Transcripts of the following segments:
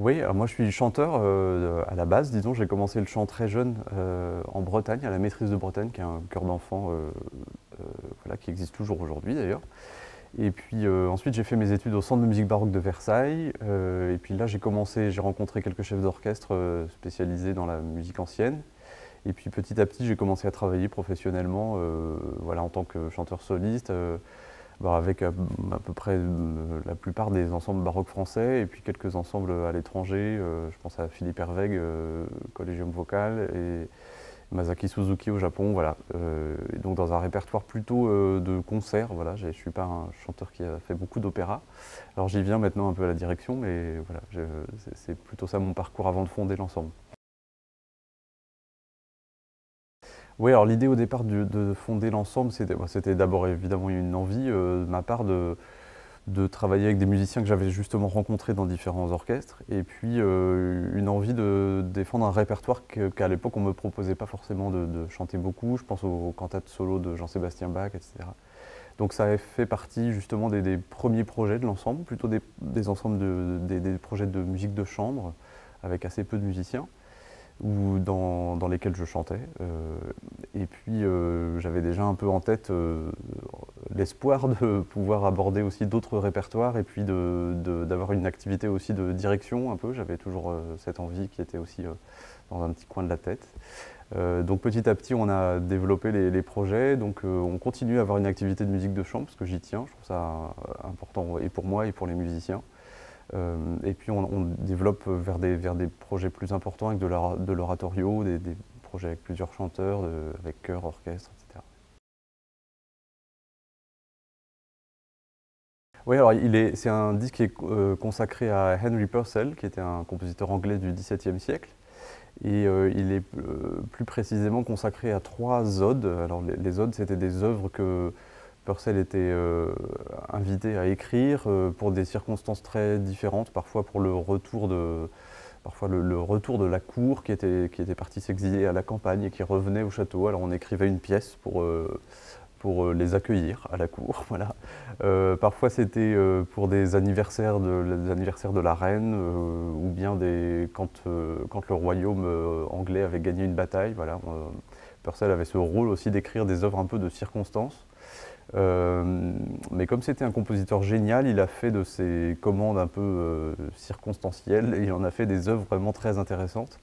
Oui, alors moi je suis chanteur à la base, disons. J'ai commencé le chant très jeune en Bretagne, à la Maîtrise de Bretagne, qui est un chœur d'enfants voilà, qui existe toujours aujourd'hui d'ailleurs. Et puis ensuite j'ai fait mes études au Centre de musique baroque de Versailles. Et puis là j'ai rencontré quelques chefs d'orchestre spécialisés dans la musique ancienne. Et puis petit à petit j'ai commencé à travailler professionnellement voilà, en tant que chanteur soliste. Avec à peu près la plupart des ensembles baroques français et puis quelques ensembles à l'étranger. Je pense à Philippe Hervègue, Collegium Vocal, et Masaki Suzuki au Japon. Voilà. Et donc dans un répertoire plutôt de concerts. Voilà. Je ne suis pas un chanteur qui a fait beaucoup d'opéra. Alors j'y viens maintenant un peu à la direction, mais voilà, c'est plutôt ça mon parcours avant de fonder l'ensemble. Oui, alors l'idée au départ de fonder l'ensemble, c'était d'abord évidemment une envie de ma part de travailler avec des musiciens que j'avais justement rencontrés dans différents orchestres, et puis une envie de défendre un répertoire qu'à l'époque on ne me proposait pas forcément de chanter beaucoup. Je pense aux cantates solo de Jean-Sébastien Bach, etc. Donc ça a fait partie justement des premiers projets de l'ensemble, plutôt des ensembles des projets de musique de chambre, avec assez peu de musiciens ou dans lesquels je chantais. Et puis j'avais déjà un peu en tête l'espoir de pouvoir aborder aussi d'autres répertoires et puis d'avoir une activité aussi de direction un peu. J'avais toujours cette envie qui était aussi dans un petit coin de la tête. Donc petit à petit on a développé les projets, donc on continue à avoir une activité de musique de chambre parce que j'y tiens, je trouve ça important et pour moi et pour les musiciens. Et puis on développe vers des projets plus importants avec de l'oratorio, des projets avec plusieurs chanteurs, avec chœur, orchestre, etc. Oui, alors c'est un disque qui est consacré à Henry Purcell, qui était un compositeur anglais du XVIIe siècle. Et il est plus précisément consacré à 3 odes. Alors les odes, c'était des œuvres que Purcell était invité à écrire pour des circonstances très différentes, parfois pour le retour le retour de la cour qui était partie s'exiler à la campagne et qui revenait au château. Alors on écrivait une pièce pour les accueillir à la cour. Voilà. Parfois c'était pour des anniversaires de la reine ou bien quand le royaume anglais avait gagné une bataille. Voilà. Purcell avait ce rôle aussi d'écrire des œuvres un peu de circonstance. Mais comme c'était un compositeur génial, il a fait de ces commandes un peu circonstancielles et il en a fait des œuvres vraiment très intéressantes.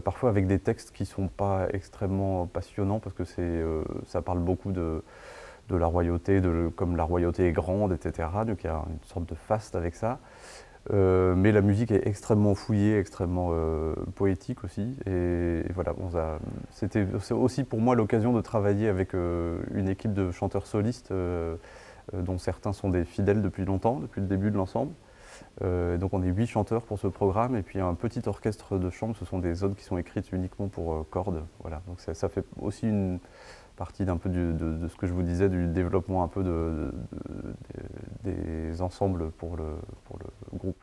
Parfois avec des textes qui ne sont pas extrêmement passionnants parce que ça parle beaucoup de la royauté, comme la royauté est grande, etc. Donc il y a une sorte de faste avec ça. Mais la musique est extrêmement fouillée, extrêmement poétique aussi. Et voilà, c'était aussi pour moi l'occasion de travailler avec une équipe de chanteurs solistes dont certains sont des fidèles depuis longtemps, depuis le début de l'ensemble. Donc on est 8 chanteurs pour ce programme et puis un petit orchestre de chambre. Ce sont des odes qui sont écrites uniquement pour cordes. Voilà. Donc ça fait aussi une partie d'un peu de ce que je vous disais, du développement un peu des ensembles pour le groupe.